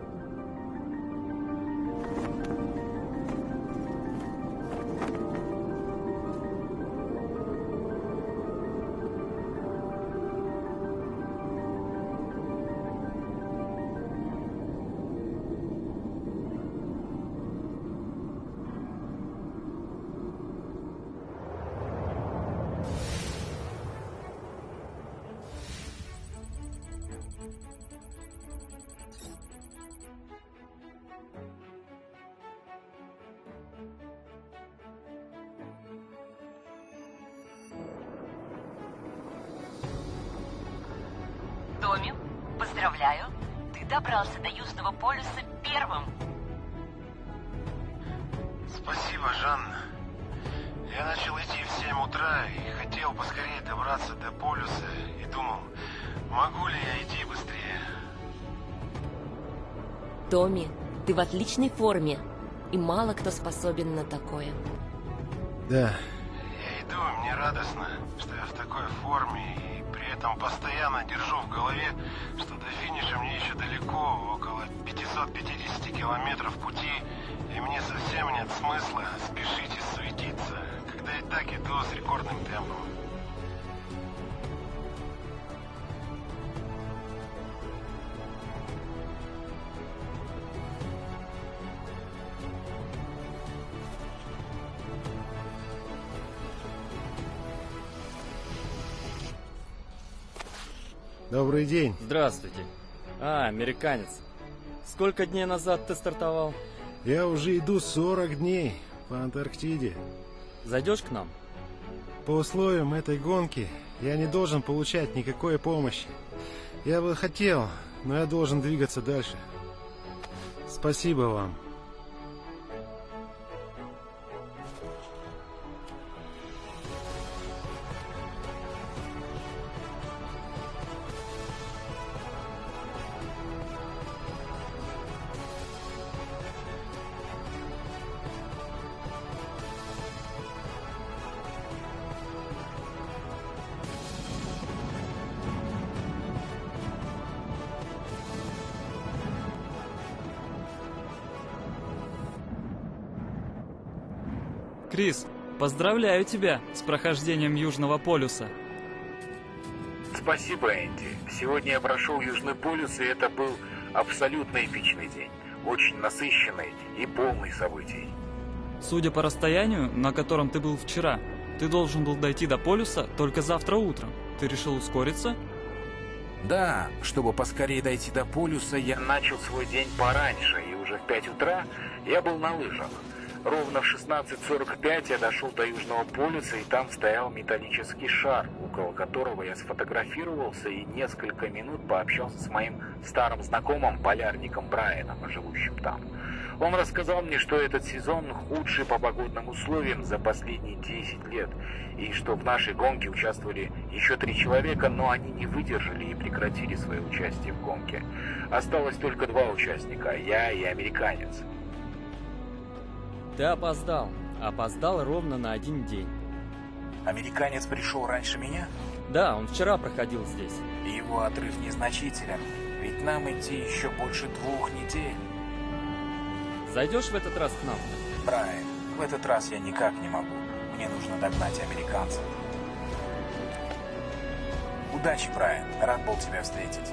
Томми, поздравляю. Ты добрался до Южного полюса первым. Спасибо, Жанна. Я начал идти в 7 утра и хотел поскорее добраться до полюса и думал, могу ли я идти быстрее. Томми, ты в отличной форме, и мало кто способен на такое. Да, Я иду, и мне радостно, что я в такой форме и при этом постоянно держу в голове, что до финиша мне еще далеко, около 550 километров пути, и мне совсем нет смысла спешить и суетиться, когда и так иду с рекордным темпом. добрый день. Здравствуйте. Американец. Сколько дней назад ты стартовал? Я уже иду 40 дней по Антарктиде. Зайдешь к нам? По условиям этой гонки я не должен получать никакой помощи. Я бы хотел, но я должен двигаться дальше. Спасибо вам. Крис, поздравляю тебя с прохождением Южного полюса. Спасибо, Энди. Сегодня я прошел Южный полюс, и это был абсолютно эпичный день. Очень насыщенный и полный событий. Судя по расстоянию, на котором ты был вчера, ты должен был дойти до полюса только завтра утром. Ты решил ускориться? Да, чтобы поскорее дойти до полюса, я Начал свой день пораньше, и уже в 5 утра я был на лыжах. Ровно в 16:45 я дошел до Южного полюса, и там стоял металлический шар, около которого я сфотографировался и несколько минут пообщался с моим старым знакомым, полярником Брайаном, живущим там. Он рассказал мне, что этот сезон худший по погодным условиям за последние 10 лет, и что в нашей гонке участвовали еще 3 человека, но они не выдержали и прекратили свое участие в гонке. Осталось только 2 участника, я и американец. Ты опоздал. Опоздал ровно на 1 день. Американец пришел раньше меня, Да, он вчера проходил здесь. и его отрыв незначителен, ведь нам идти еще больше 2 недель. Зайдешь в этот раз к нам? Брайан, в этот раз я никак не могу. Мне нужно догнать американца. Удачи, Брайан. Рад был тебя встретить.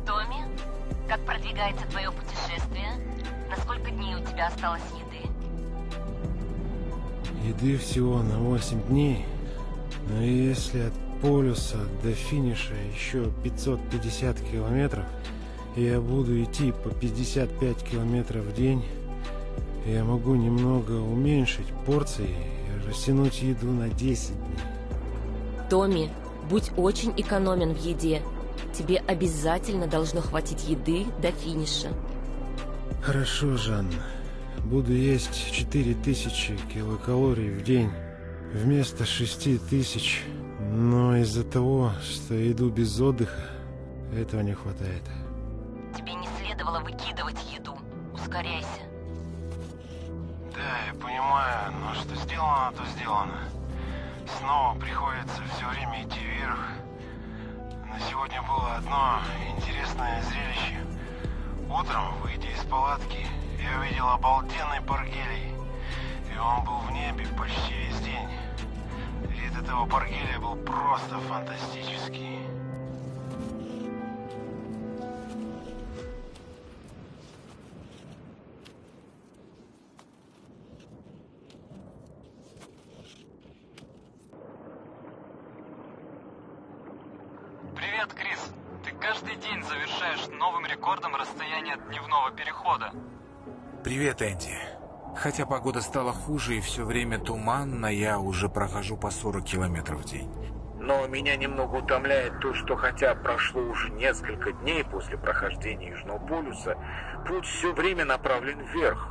Томми, как продвигается твое путешествие? На сколько дней у тебя осталось еды? Еды всего на 8 дней. Но если от полюса до финиша еще 550 километров, и я буду идти по 55 километров в день, я могу немного уменьшить порции и растянуть еду на 10 дней. Томми, будь очень экономен в еде. Тебе обязательно должно хватить еды до финиша. Хорошо, Жанна. Буду есть 4000 килокалорий в день вместо 6000. Но из-за того, что иду без отдыха, Этого не хватает. Тебе не следовало выкидывать еду. Ускоряйся. Да, я понимаю, но что сделано, то сделано. Снова приходится все время идти вверх. Но сегодня было одно интересное зрелище. Утром, выйдя из палатки, я увидел обалденный паргелий. И он был в небе почти весь день. Вид этого паргелия был просто фантастический. Привет, Крис. Ты каждый день завершаешь новым рекордом расстояния дневного перехода. Привет, Энди. Хотя погода стала хуже и все время туманно, я уже прохожу по 40 километров в день. Но меня немного утомляет то, что хотя прошло уже несколько дней после прохождения Южного полюса, путь все время направлен вверх.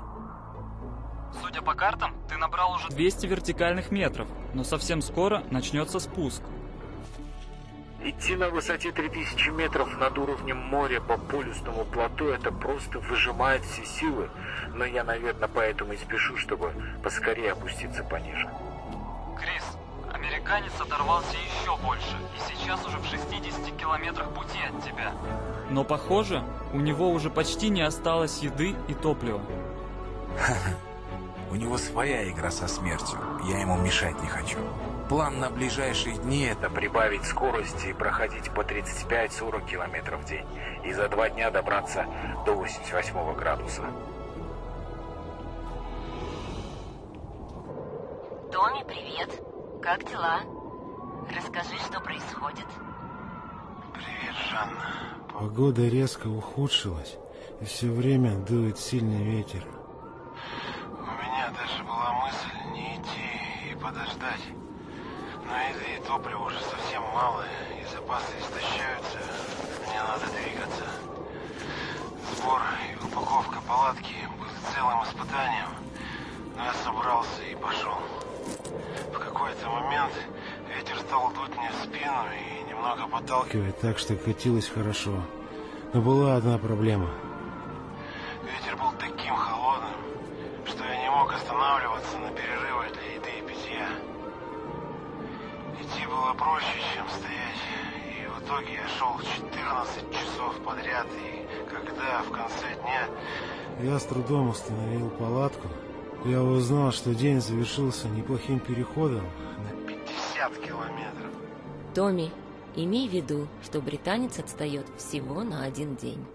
Судя по картам, ты набрал уже 200 вертикальных метров, но совсем скоро начнется спуск. Идти на высоте 3000 метров над уровнем моря по полюсному плато — это просто выжимает все силы. Но я, наверное, поэтому и спешу, чтобы поскорее опуститься пониже. Крис, американец оторвался еще больше, и сейчас уже в 60 километрах пути от тебя. Но похоже, у него уже почти не осталось еды и топлива. У него своя игра со смертью, я ему мешать не хочу. План на ближайшие дни — это прибавить скорости и проходить по 35-40 километров в день. И за 2 дня добраться до 88 градуса. Томми, привет. Как дела? Расскажи, что происходит. Привет, Жанна. Погода резко ухудшилась, и все время дует сильный ветер. У меня даже была мысль не идти и подождать. Но еды и топлива уже совсем мало, и запасы истощаются. Мне надо двигаться. Сбор и упаковка палатки были целым испытанием, но я собрался и пошел. В какой-то момент ветер стал дуть мне в спину и немного подталкивать. Так что катилось хорошо. Но была одна проблема. Ветер был таким холодным, что я не мог останавливаться на перерывы для еды и питья. Идти было проще, чем стоять, и в итоге я шел 14 часов подряд, и когда в конце дня... Я с трудом установил палатку. Я узнал, что день завершился неплохим переходом на 50 километров. Томми, имей в виду, что британец отстает всего на 1 день.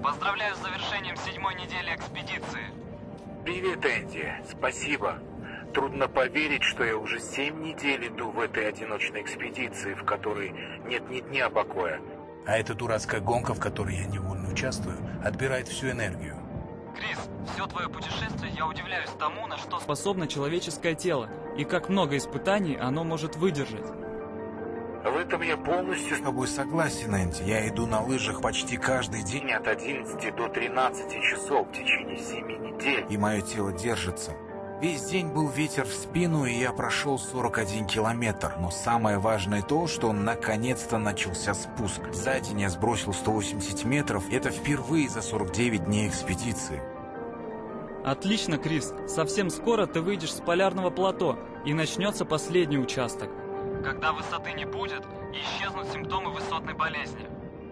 Поздравляю с завершением 7-й недели экспедиции. Привет, Энди. Спасибо. Трудно поверить, что я уже 7 недель иду в этой одиночной экспедиции, в которой нет ни дня покоя. А эта дурацкая гонка, в которой я невольно участвую, отбирает всю энергию. Крис, все твое путешествие я удивляюсь тому, на что Способно человеческое тело, и как много испытаний оно может выдержать. В этом я полностью С тобой согласен, Энди. Я иду на лыжах почти каждый день, от 11 до 13 часов в течение 7 недель. и мое тело держится. Весь день был ветер в спину, и я прошел 41 километр. Но самое важное то, что наконец-то начался спуск. За день я сбросил 180 метров. Это впервые за 49 дней экспедиции. Отлично, Крис. Совсем скоро ты выйдешь с полярного плато, и начнется последний участок. когда высоты не будет, исчезнут симптомы высотной болезни.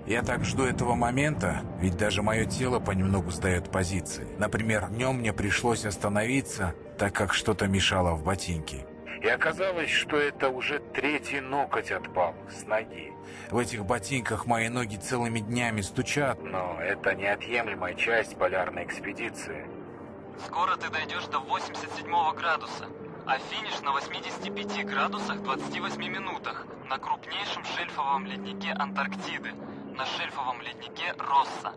Я так жду этого момента, ведь даже мое тело понемногу сдает позиции. Например, днем мне пришлось остановиться, так как что-то мешало в ботинке. И оказалось, что это уже 3-й ноготь отпал с ноги. В этих ботинках мои ноги целыми днями стучат. Но это неотъемлемая часть полярной экспедиции. Скоро ты дойдешь до 87 градуса, а финиш на 85 градусах 28 минутах на крупнейшем шельфовом леднике Антарктиды, на шельфовом леднике Росса.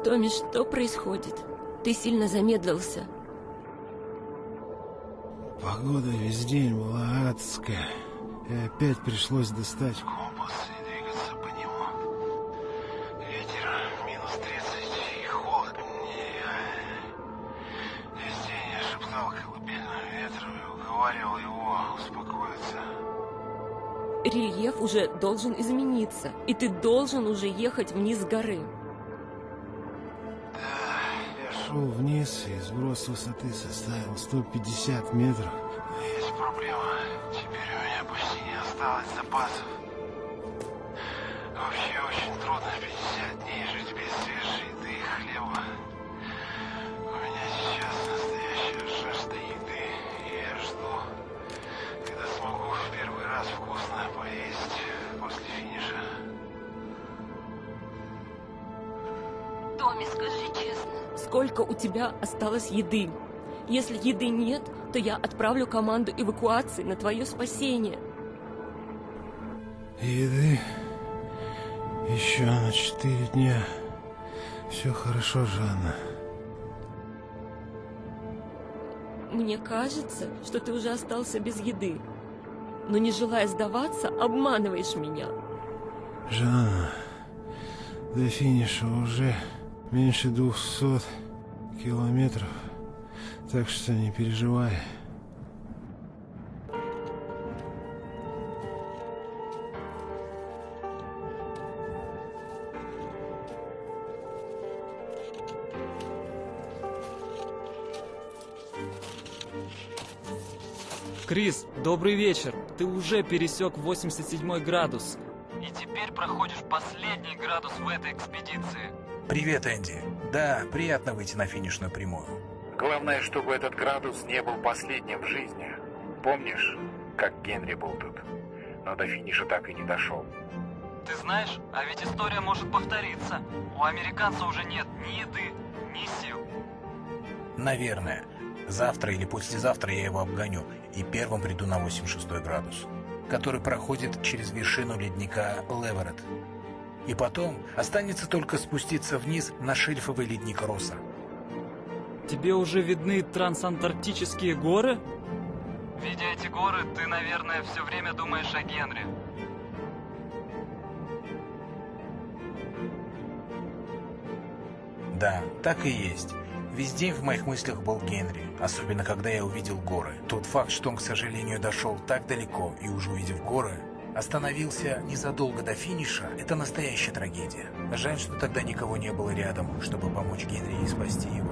Томми, что происходит? Ты сильно замедлился. Погода весь день была адская. И опять пришлось достать Компас и двигаться по нему. Ветер минус 30 и холод нереальный. Весь день я шептал колыбельную ветру и уговаривал его успокоиться. Рельеф уже должен измениться, и ты должен уже ехать вниз с горы. шел вниз, и сброс высоты составил 150 метров. Есть проблема. Теперь у меня почти не осталось запасов. Вообще очень трудно 50 дней жить без свежей еды и хлеба. У меня сейчас настоящая жажда еды, и я жду, когда смогу в первый раз вкусно поесть после финиша. Томми, скажи честно, сколько у тебя осталось еды? Если еды нет, то я отправлю команду эвакуации на твое спасение. Еды еще на 4 дня. Все хорошо, Жанна. Мне кажется, что ты уже остался без еды. Но не желая сдаваться, обманываешь меня. Жанна, до финиша уже меньше 200 километров. Так что не переживай. Крис, добрый вечер. Ты уже пересек 87 градус. И теперь проходишь последний градус в этой экспедиции. Привет, Энди. Да, приятно выйти на финишную прямую. Главное, чтобы этот градус не был последним в жизни. Помнишь, как Генри был тут? Но до финиша так и не дошел. Ты знаешь, а ведь история может повториться. У американца уже нет ни еды, ни сил. Наверное. Завтра или послезавтра я его обгоню и первым приду на 86 градус, который проходит через вершину ледника Леверет. И потом останется только спуститься вниз на шельфовый ледник Росса. Тебе уже видны трансантарктические горы? Видя эти горы, ты, наверное, все время думаешь о Генри. Да, так и есть. Весь день в моих мыслях был Генри, особенно когда я увидел горы. Тот факт, что он, к сожалению, дошел так далеко и уже увидев горы, остановился незадолго до финиша, это настоящая трагедия. Жаль, что тогда никого не было рядом, чтобы помочь Генри и спасти его.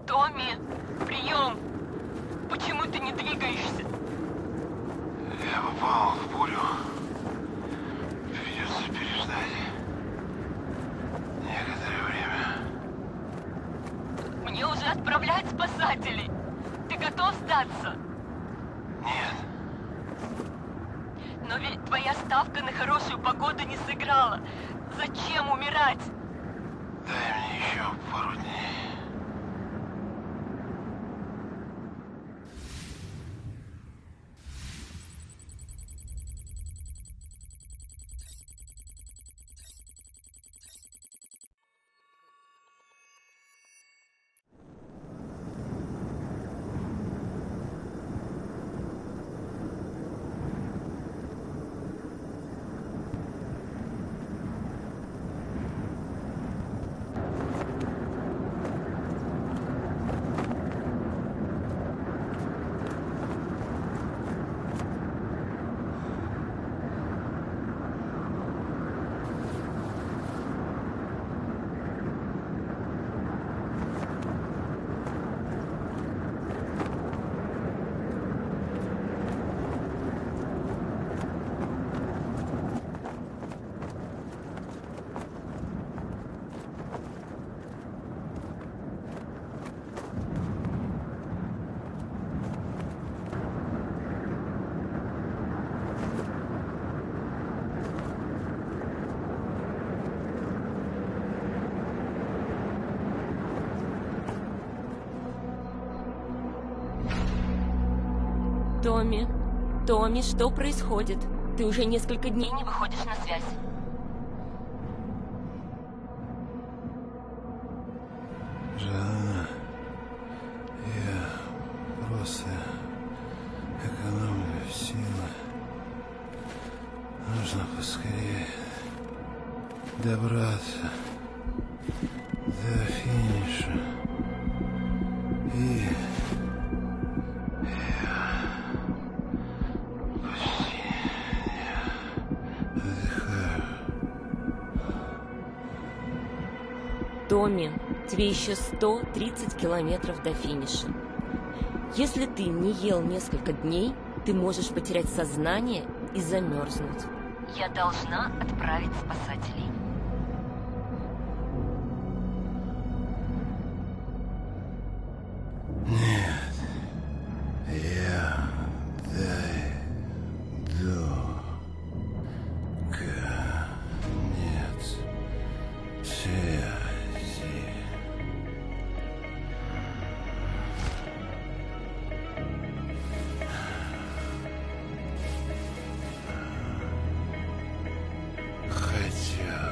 Томми, прием! Почему ты не двигаешься? Я попал в бурю. Придется переждать некоторое время. Мне уже отправлять спасателей. Ты готов сдаться? Нет. Но ведь твоя ставка на хорошую погоду не сыграла. Зачем умирать? Дай мне еще пару дней. Томми, Томми, что происходит? Ты уже несколько дней не выходишь на связь. Жанна, я просто экономлю силы. Нужно поскорее добраться до финиша. И я почти не отдыхаю. Томми, тебе еще 130 километров до финиша. Если ты не ел несколько дней, ты можешь потерять сознание и замерзнуть. Я должна отправить спасателей. Нет, я дойду. Конец связи. Хотя